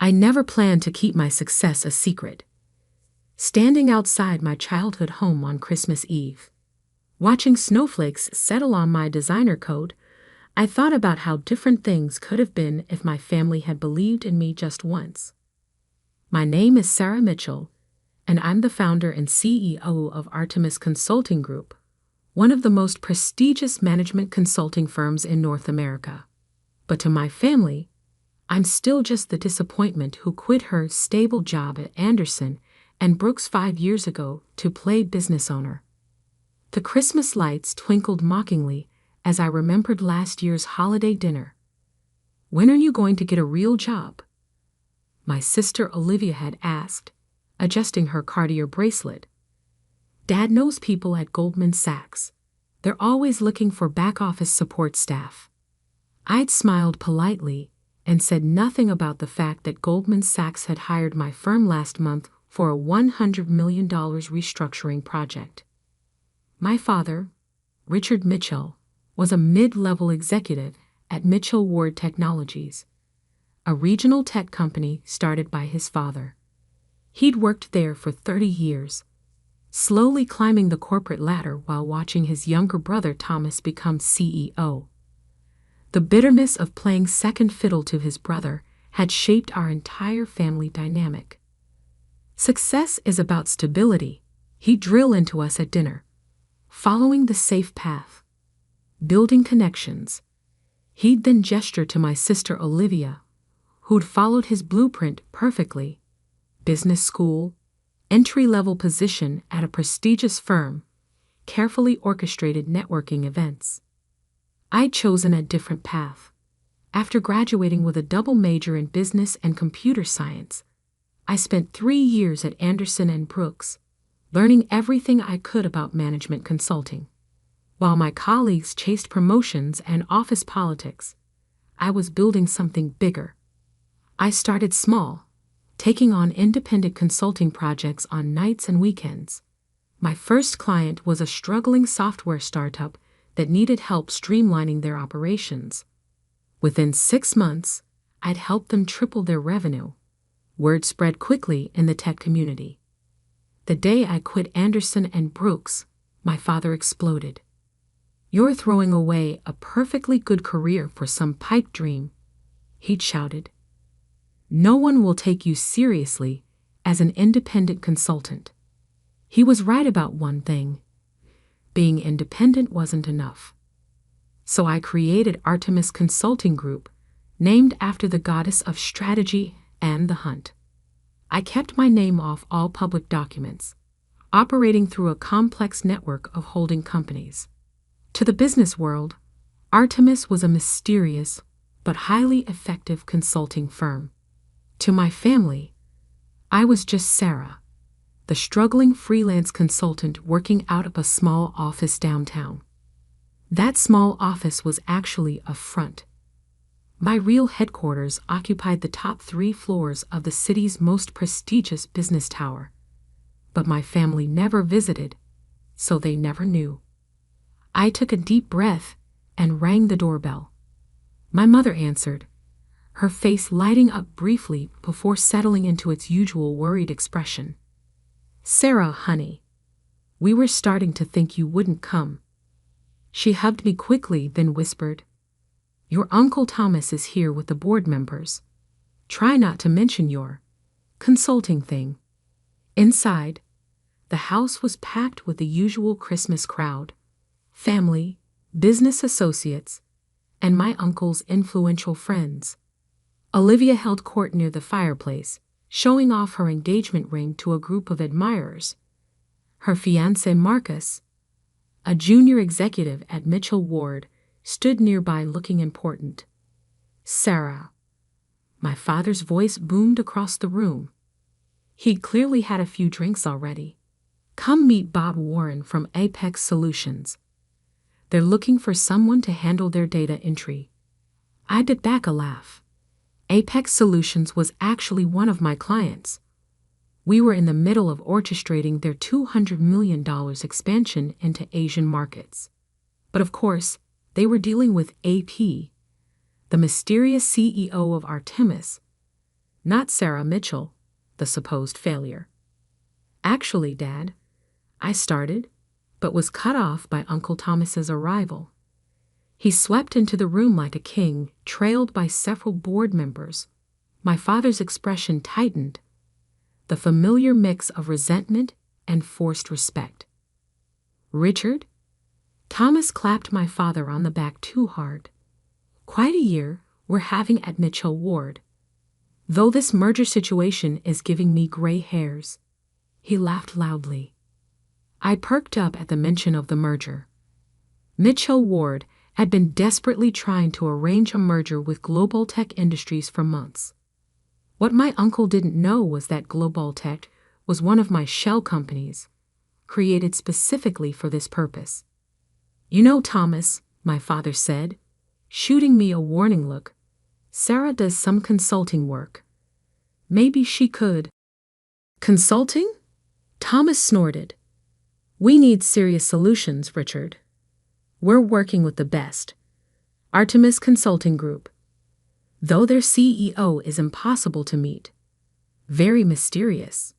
I never planned to keep my success a secret. Standing outside my childhood home on Christmas Eve, watching snowflakes settle on my designer coat, I thought about how different things could have been if my family had believed in me just once. My name is Sarah Mitchell, and I'm the founder and CEO of Artemis Consulting Group, one of the most prestigious management consulting firms in North America. But to my family, I'm still just the disappointment who quit her stable job at Anderson and Brooks 5 years ago to play business owner. The Christmas lights twinkled mockingly as I remembered last year's holiday dinner. "When are you going to get a real job?" my sister Olivia had asked, adjusting her Cartier bracelet. "Dad knows people at Goldman Sachs. They're always looking for back-office support staff." I'd smiled politely and said nothing about the fact that Goldman Sachs had hired my firm last month for a $100 million restructuring project. My father, Richard Mitchell, was a mid-level executive at Mitchell Ward Technologies, a regional tech company started by his father. He'd worked there for 30 years, slowly climbing the corporate ladder while watching his younger brother Thomas become CEO. The bitterness of playing second fiddle to his brother had shaped our entire family dynamic. "Success is about stability," he'd drill into us at dinner. "Following the safe path. Building connections." He'd then gesture to my sister Olivia, who'd followed his blueprint perfectly. Business school, entry-level position at a prestigious firm, carefully orchestrated networking events. I'd chosen a different path. After graduating with a double major in business and computer science, I spent 3 years at Anderson and Brooks, learning everything I could about management consulting. While my colleagues chased promotions and office politics, I was building something bigger. I started small, taking on independent consulting projects on nights and weekends. My first client was a struggling software startup that needed help streamlining their operations. Within 6 months, I'd helped them triple their revenue. Word spread quickly in the tech community. The day I quit Anderson and Brooks, my father exploded. "You're throwing away a perfectly good career for some pipe dream," he'd shouted. "No one will take you seriously as an independent consultant." He was right about one thing: being independent wasn't enough. So I created Artemis Consulting Group, named after the goddess of strategy and the hunt. I kept my name off all public documents, operating through a complex network of holding companies. To the business world, Artemis was a mysterious but highly effective consulting firm. To my family, I was just Sarah, the struggling freelance consultant working out of a small office downtown. That small office was actually a front. My real headquarters occupied the top 3 floors of the city's most prestigious business tower. But my family never visited, so they never knew. I took a deep breath and rang the doorbell. My mother answered, her face lighting up briefly before settling into its usual worried expression. "Sarah, honey, we were starting to think you wouldn't come." She hugged me quickly, then whispered, "Your Uncle Thomas is here with the board members. Try not to mention your consulting thing." Inside, the house was packed with the usual Christmas crowd: family, business associates, and my uncle's influential friends. Olivia held court near the fireplace, showing off her engagement ring to a group of admirers. Her fiancé Marcus, a junior executive at Mitchell Ward, stood nearby looking important. "Sarah," my father's voice boomed across the room. He'd clearly had a few drinks already. "Come meet Bob Warren from Apex Solutions. They're looking for someone to handle their data entry." I bit back a laugh. Apex Solutions was actually one of my clients. We were in the middle of orchestrating their $200 million expansion into Asian markets. But of course, they were dealing with AP, the mysterious CEO of Artemis. not Sarah Mitchell, the supposed failure. Actually, Dad, I started, but was cut off by Uncle Thomas's arrival. He swept into the room like a king, trailed by several board members. My father's expression tightened, the familiar mix of resentment and forced respect. Richard? Thomas clapped my father on the back too hard. Quite a year we're having at Mitchell Ward. Though this merger situation is giving me gray hairs. He laughed loudly. I perked up at the mention of the merger. Mitchell Ward had been desperately trying to arrange a merger with Global Tech Industries for months. What my uncle didn't know was that Global Tech was one of my shell companies, created specifically for this purpose. You know, Thomas, my father said, shooting me a warning look, Sarah does some consulting work. Maybe she could. Consulting? Thomas snorted. We need serious solutions, Richard. We're working with the best. Artemis Consulting Group. Though their CEO is impossible to meet. Very mysterious.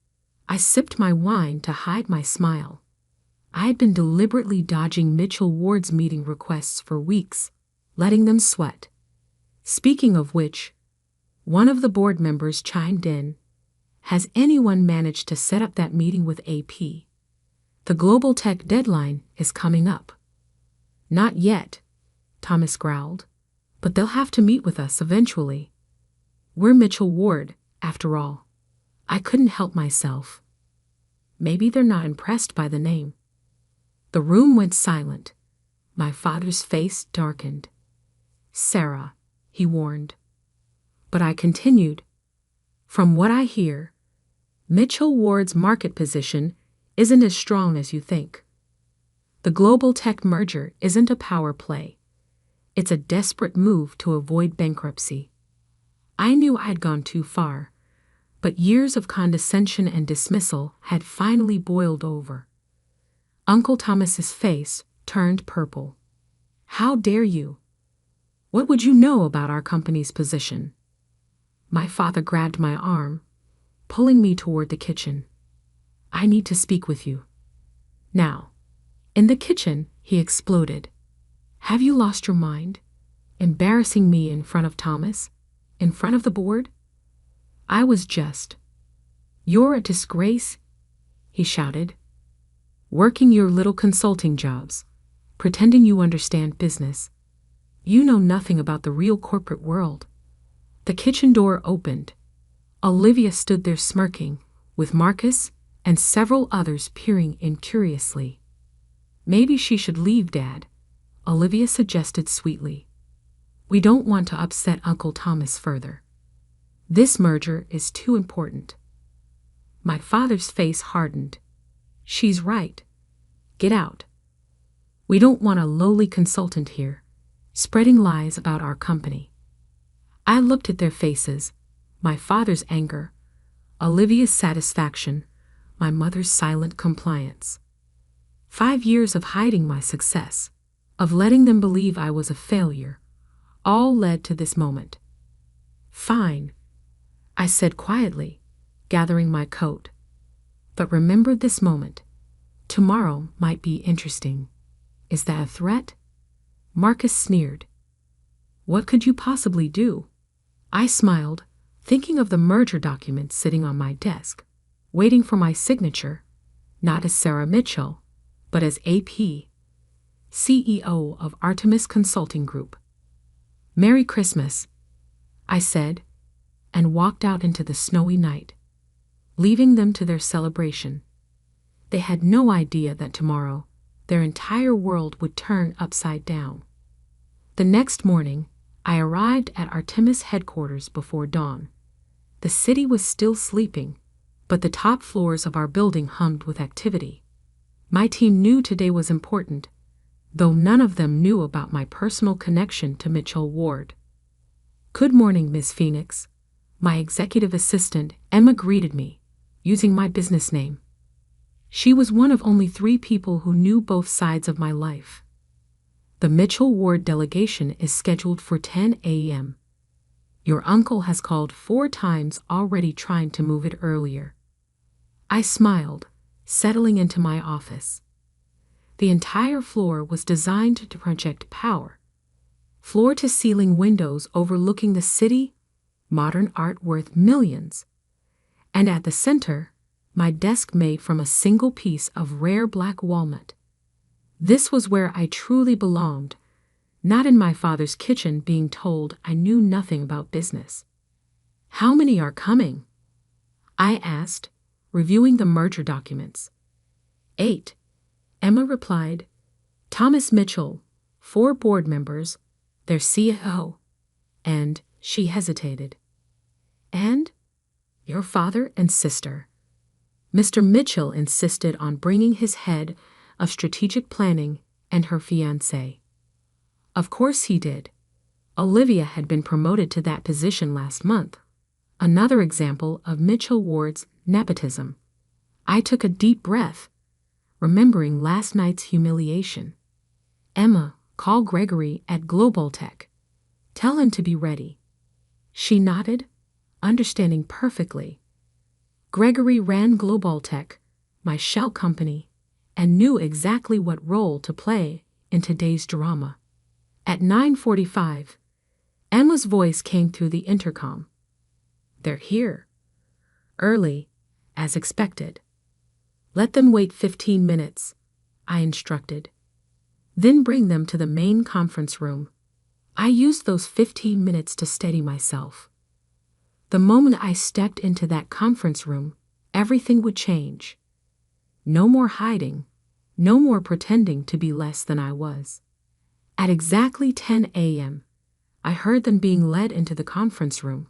I sipped my wine to hide my smile. I had been deliberately dodging Mitchell Ward's meeting requests for weeks, letting them sweat. Speaking of which, one of the board members chimed in. Has anyone managed to set up that meeting with AP? The Global Tech deadline is coming up. Not yet, Thomas growled, but they'll have to meet with us eventually. We're Mitchell Ward, after all. I couldn't help myself. Maybe they're not impressed by the name. The room went silent. My father's face darkened. Sarah, he warned. But I continued. From what I hear, Mitchell Ward's market position isn't as strong as you think. The Global Tech merger isn't a power play. It's a desperate move to avoid bankruptcy. I knew I'd gone too far, but years of condescension and dismissal had finally boiled over. Uncle Thomas's face turned purple. How dare you? What would you know about our company's position? My father grabbed my arm, pulling me toward the kitchen. I need to speak with you. Now. In the kitchen, he exploded. Have you lost your mind? Embarrassing me in front of Thomas? In front of the board? I was just. You're a disgrace, he shouted. Working your little consulting jobs, pretending you understand business. You know nothing about the real corporate world. The kitchen door opened. Olivia stood there smirking, with Marcus and several others peering in curiously. Maybe she should leave, Dad, Olivia suggested sweetly. We don't want to upset Uncle Thomas further. This merger is too important. My father's face hardened. She's right. Get out. We don't want a lowly consultant here, spreading lies about our company. I looked at their faces, my father's anger, Olivia's satisfaction, my mother's silent compliance. 5 years of hiding my success, of letting them believe I was a failure, all led to this moment. Fine, I said quietly, gathering my coat. But remember this moment. Tomorrow might be interesting. Is that a threat? Marcus sneered. What could you possibly do? I smiled, thinking of the merger documents sitting on my desk, waiting for my signature, not as Sarah Mitchell, but as AP, CEO of Artemis Consulting Group. Merry Christmas, I said, and walked out into the snowy night, leaving them to their celebration. They had no idea that tomorrow their entire world would turn upside down. The next morning, I arrived at Artemis headquarters before dawn. The city was still sleeping, but the top floors of our building hummed with activity. My team knew today was important, though none of them knew about my personal connection to Mitchell Ward. Good morning, Miss Phoenix. My executive assistant, Emma, greeted me, using my business name. She was one of only 3 people who knew both sides of my life. The Mitchell Ward delegation is scheduled for 10 a.m. Your uncle has called 4 times already trying to move it earlier. I smiled, settling into my office. The entire floor was designed to project power. Floor-to-ceiling windows overlooking the city, modern art worth millions. And at the center, my desk made from a single piece of rare black walnut. This was where I truly belonged, not in my father's kitchen being told I knew nothing about business. "How many are coming?" I asked, reviewing the merger documents. 8, Emma replied. Thomas Mitchell, 4 board members, their CEO, and she hesitated. "And your father and sister." Mr. Mitchell insisted on bringing his head of strategic planning and her fiancé. Of course he did. Olivia had been promoted to that position last month. Another example of Mitchell Ward's nepotism. I took a deep breath, remembering last night's humiliation. "Emma, call Gregory at Global Tech. Tell him to be ready." She nodded, understanding perfectly. Gregory ran Global Tech, my shell company, and knew exactly what role to play in today's drama. At 9:45, Emma's voice came through the intercom. "They're here. Early, as expected." "Let them wait 15 minutes, I instructed. "Then bring them to the main conference room." I used those 15 minutes to steady myself. The moment I stepped into that conference room, everything would change. No more hiding, no more pretending to be less than I was. At exactly 10 a.m., I heard them being led into the conference room.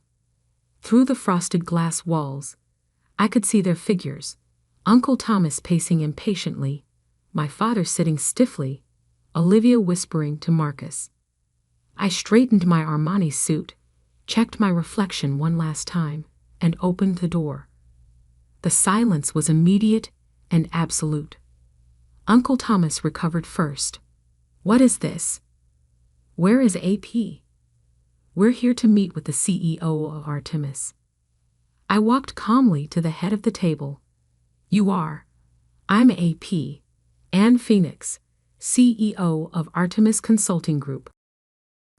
Through the frosted glass walls, I could see their figures, Uncle Thomas pacing impatiently, my father sitting stiffly, Olivia whispering to Marcus. I straightened my Armani suit, checked my reflection one last time, and opened the door. The silence was immediate and absolute. Uncle Thomas recovered first. "What is this? Where is AP?" "We're here to meet with the CEO of Artemis." I walked calmly to the head of the table. "You are." "I'm AP, Ann Phoenix, CEO of Artemis Consulting Group."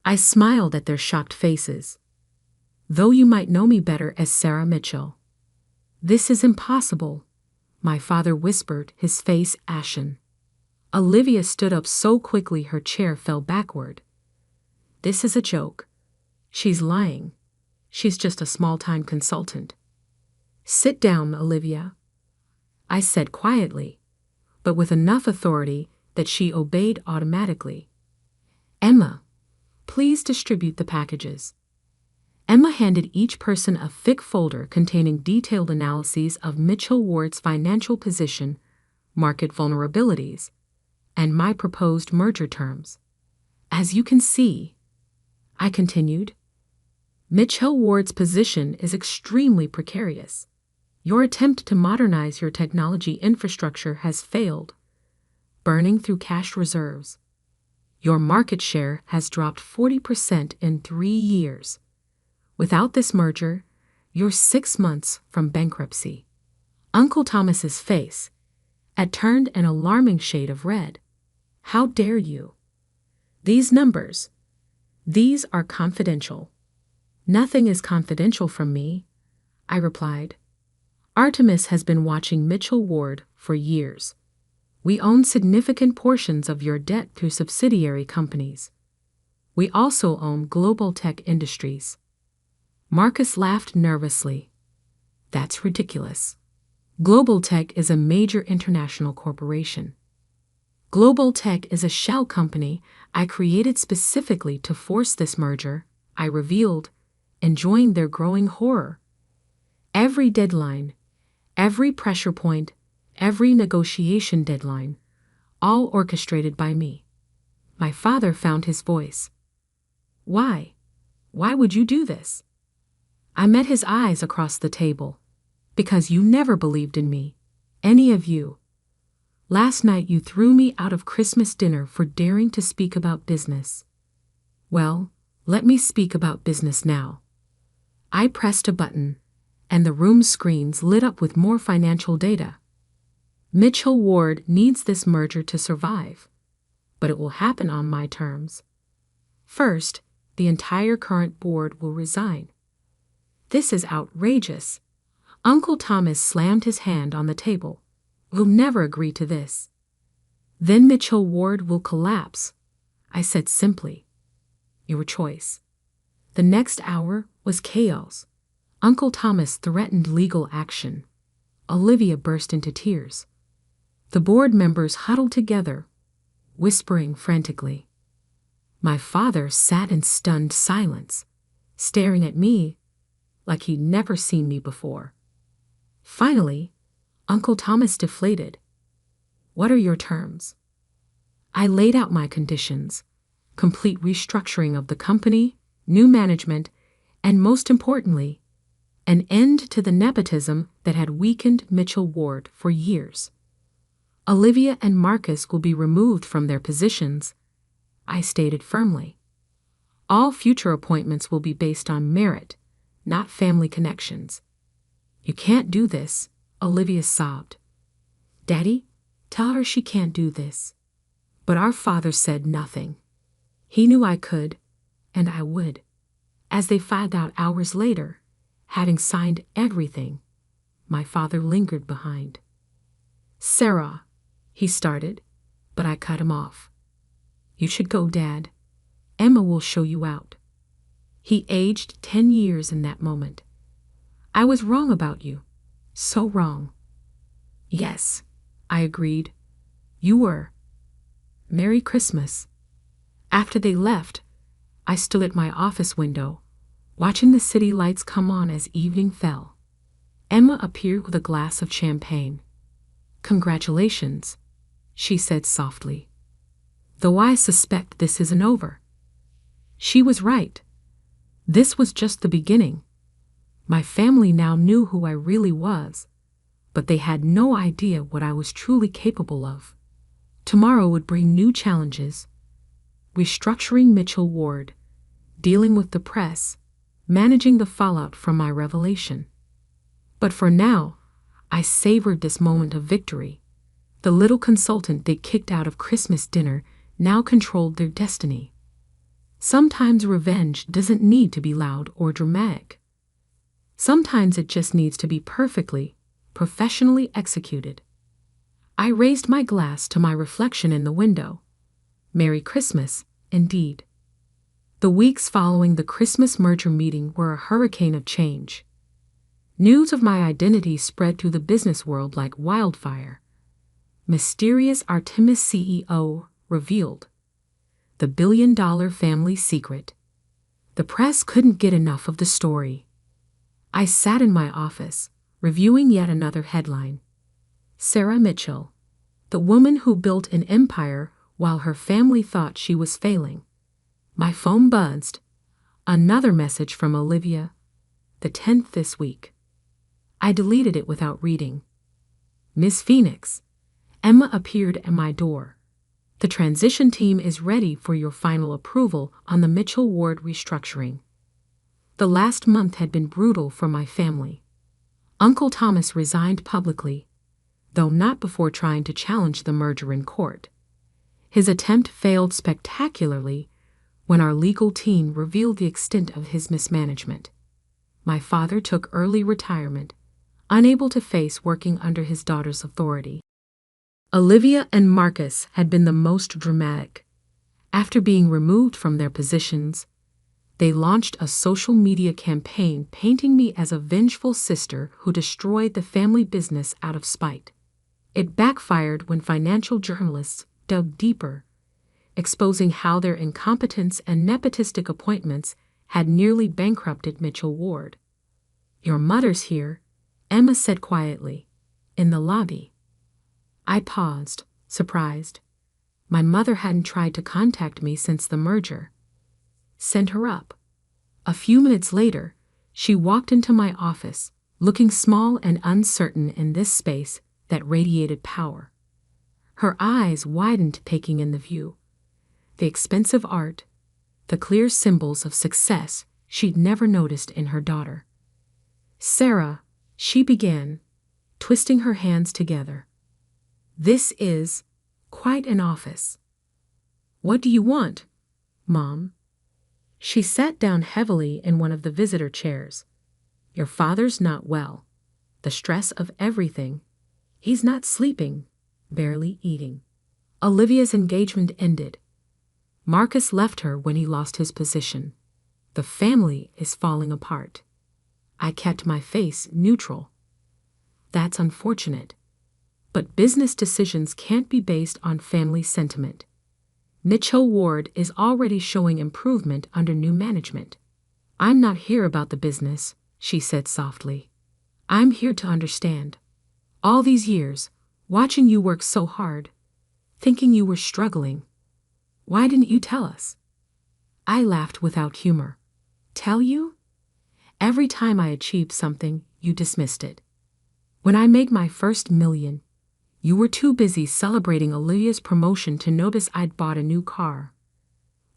I smiled at their shocked faces. "Though you might know me better as Sarah Mitchell." "This is impossible," my father whispered, his face ashen. Olivia stood up so quickly her chair fell backward. "This is a joke. She's lying. She's just a small-time consultant." "Sit down, Olivia," I said quietly, but with enough authority that she obeyed automatically. "Emma, please distribute the packages." Emma handed each person a thick folder containing detailed analyses of Mitchell Ward's financial position, market vulnerabilities, and my proposed merger terms. "As you can see," I continued, "Mitchell Ward's position is extremely precarious. Your attempt to modernize your technology infrastructure has failed, burning through cash reserves. Your market share has dropped 40% in 3 years. Without this merger, you're 6 months from bankruptcy." Uncle Thomas's face had turned an alarming shade of red. "How dare you? These numbers, these are confidential." "Nothing is confidential from me," I replied. "Artemis has been watching Mitchell Ward for years. We own significant portions of your debt through subsidiary companies. We also own Global Tech Industries." Marcus laughed nervously. "That's ridiculous. Global Tech is a major international corporation." "Global Tech is a shell company I created specifically to force this merger," I revealed, enjoying their growing horror. Every deadline, every pressure point, every negotiation deadline, all orchestrated by me. My father found his voice. "Why? Why would you do this?" I met his eyes across the table. "Because you never believed in me, any of you. Last night you threw me out of Christmas dinner for daring to speak about business. Well, let me speak about business now." I pressed a button, and the room's screens lit up with more financial data. Mitchell Ward needs this merger to survive, but it will happen on my terms. First, the entire current board will resign. This is outrageous. Uncle Thomas slammed his hand on the table. We'll never agree to this. Then Mitchell Ward will collapse, I said simply. Your choice. The next hour was chaos. Uncle Thomas threatened legal action. Olivia burst into tears. The board members huddled together, whispering frantically. My father sat in stunned silence, staring at me like he'd never seen me before. Finally, Uncle Thomas deflated. What are your terms? I laid out my conditions: complete restructuring of the company, new management, and most importantly, an end to the nepotism that had weakened Mitchell Ward for years. Olivia and Marcus will be removed from their positions, I stated firmly. All future appointments will be based on merit, not family connections. You can't do this, Olivia sobbed. Daddy, tell her she can't do this. But our father said nothing. He knew I could, and I would. As they filed out hours later, having signed everything, my father lingered behind. Sarah, he started, but I cut him off. You should go, Dad. Emma will show you out. He aged 10 years in that moment. I was wrong about you. So wrong. Yes, I agreed. You were. Merry Christmas. After they left, I stood at my office window, watching the city lights come on as evening fell. Emma appeared with a glass of champagne. Congratulations, she said softly. Though I suspect this isn't over. She was right. This was just the beginning. My family now knew who I really was, but they had no idea what I was truly capable of. Tomorrow would bring new challenges. Restructuring Mitchell Ward, dealing with the press, managing the fallout from my revelation. But for now, I savored this moment of victory. The little consultant they kicked out of Christmas dinner now controlled their destiny. Sometimes revenge doesn't need to be loud or dramatic. Sometimes it just needs to be perfectly, professionally executed. I raised my glass to my reflection in the window. Merry Christmas, indeed. The weeks following the Christmas merger meeting were a hurricane of change. News of my identity spread through the business world like wildfire. Mysterious Artemis CEO revealed. The billion-dollar family secret. The press couldn't get enough of the story. I sat in my office, reviewing yet another headline. Sarah Mitchell, the woman who built an empire while her family thought she was failing. My phone buzzed. Another message from Olivia, the 10th this week. I deleted it without reading. Miss Phoenix, Emma appeared at my door. The transition team is ready for your final approval on the Mitchell Ward restructuring. The last month had been brutal for my family. Uncle Thomas resigned publicly, though not before trying to challenge the merger in court. His attempt failed spectacularly when our legal team revealed the extent of his mismanagement. My father took early retirement, unable to face working under his daughter's authority. Olivia and Marcus had been the most dramatic. After being removed from their positions, they launched a social media campaign painting me as a vengeful sister who destroyed the family business out of spite. It backfired when financial journalists dug deeper, exposing how their incompetence and nepotistic appointments had nearly bankrupted Mitchell Ward. Your mother's here, Emma said quietly, in the lobby. I paused, surprised. My mother hadn't tried to contact me since the merger. Send her up. A few minutes later, she walked into my office, looking small and uncertain in this space that radiated power. Her eyes widened, taking in the view. The expensive art, the clear symbols of success she'd never noticed in her daughter. "Sarah," she began, twisting her hands together. "This is quite an office." "What do you want, Mom?" She sat down heavily in one of the visitor chairs. "Your father's not well. The stress of everything. He's not sleeping, barely eating. Olivia's engagement ended. Marcus left her when he lost his position. The family is falling apart." I kept my face neutral. "That's unfortunate. But business decisions can't be based on family sentiment. Mitchell Ward is already showing improvement under new management." "I'm not here about the business," she said softly. "I'm here to understand. All these years, watching you work so hard, thinking you were struggling. Why didn't you tell us?" I laughed without humor. "Tell you? Every time I achieved something, you dismissed it. When I made my first $1 million, you were too busy celebrating Olivia's promotion to notice I'd bought a new car.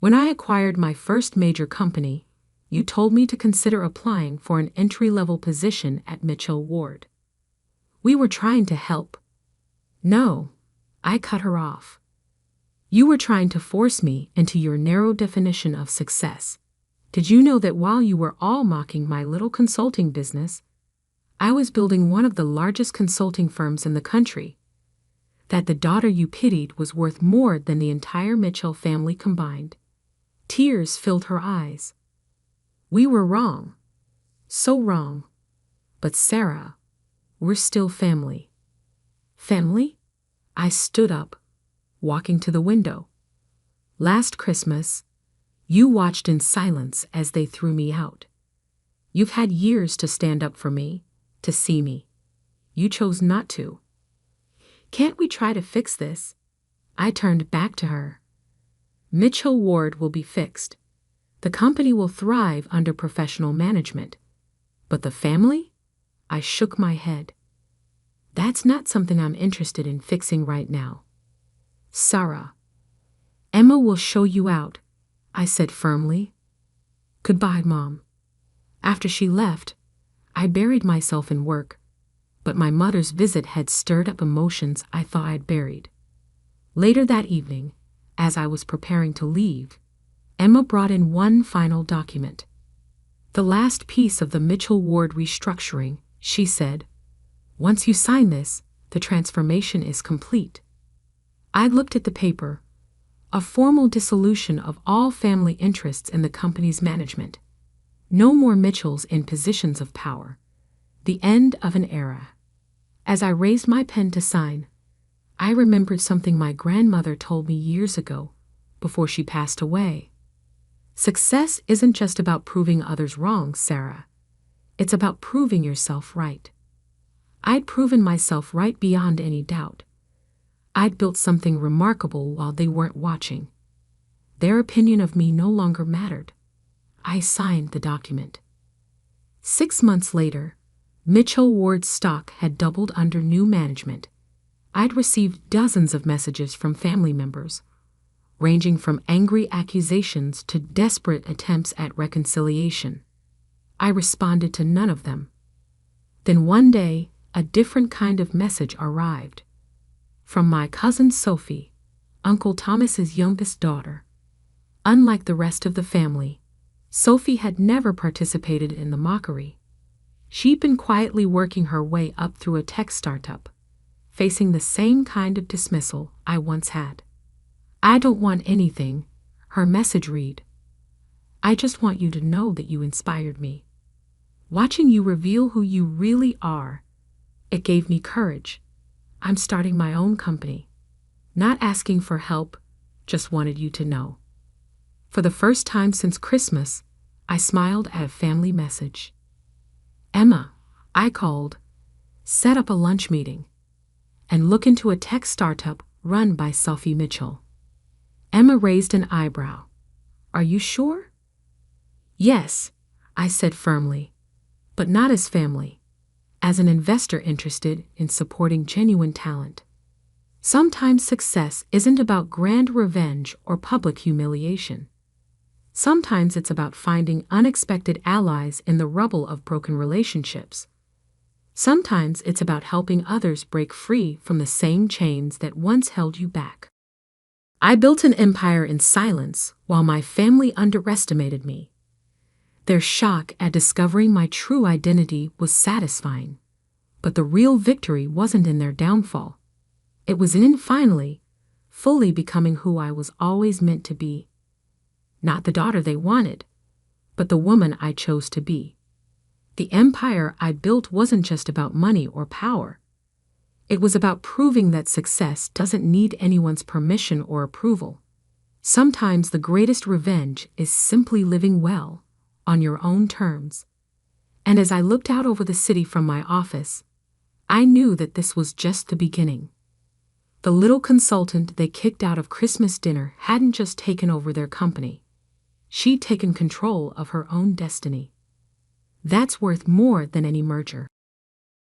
When I acquired my first major company, you told me to consider applying for an entry-level position at Mitchell Ward. We were trying to help." "No," I cut her off. "You were trying to force me into your narrow definition of success. Did you know that while you were all mocking my little consulting business, I was building one of the largest consulting firms in the country? That the daughter you pitied was worth more than the entire Mitchell family combined?" Tears filled her eyes. "We were wrong. So wrong. But Sarah, we're still family." "Family?" I stood up, walking to the window. "Last Christmas, you watched in silence as they threw me out. You've had years to stand up for me, to see me. You chose not to. Can't we try to fix this?" I turned back to her. "Mitchell Ward will be fixed. The company will thrive under professional management. But the family?" I shook my head. "That's not something I'm interested in fixing right now. Sarah, Emma will show you out," I said firmly. "Goodbye, Mom." After she left, I buried myself in work, but my mother's visit had stirred up emotions I thought I'd buried. Later that evening, as I was preparing to leave, Emma brought in one final document. "The last piece of the Mitchell Ward restructuring," she said. "Once you sign this, the transformation is complete." I looked at the paper. A formal dissolution of all family interests in the company's management. No more Mitchells in positions of power. The end of an era. As I raised my pen to sign, I remembered something my grandmother told me years ago, before she passed away. "Success isn't just about proving others wrong, Sarah. It's about proving yourself right." I'd proven myself right beyond any doubt. I'd built something remarkable while they weren't watching. Their opinion of me no longer mattered. I signed the document. 6 months later, Mitchell Ward's stock had doubled under new management. I'd received dozens of messages from family members, ranging from angry accusations to desperate attempts at reconciliation. I responded to none of them. Then one day, a different kind of message arrived. From my cousin Sophie, Uncle Thomas's youngest daughter. Unlike the rest of the family, Sophie had never participated in the mockery. She'd been quietly working her way up through a tech startup, facing the same kind of dismissal I once had. "I don't want anything," her message read. "I just want you to know that you inspired me. Watching you reveal who you really are, it gave me courage. I'm starting my own company. Not asking for help, just wanted you to know." For the first time since Christmas, I smiled at a family message. "Emma," I called, "set up a lunch meeting and look into a tech startup run by Sophie Mitchell." Emma raised an eyebrow. "Are you sure?" "Yes," I said firmly, "but not as family. As an investor interested in supporting genuine talent. Sometimes success isn't about grand revenge or public humiliation. Sometimes it's about finding unexpected allies in the rubble of broken relationships. Sometimes it's about helping others break free from the same chains that once held you back. I built an empire in silence while my family underestimated me. Their shock at discovering my true identity was satisfying, but the real victory wasn't in their downfall. It was in finally, fully becoming who I was always meant to be. Not the daughter they wanted, but the woman I chose to be. The empire I built wasn't just about money or power. It was about proving that success doesn't need anyone's permission or approval. Sometimes the greatest revenge is simply living well, on your own terms. And as I looked out over the city from my office, I knew that this was just the beginning. The little consultant they kicked out of Christmas dinner hadn't just taken over their company. She'd taken control of her own destiny. That's worth more than any merger.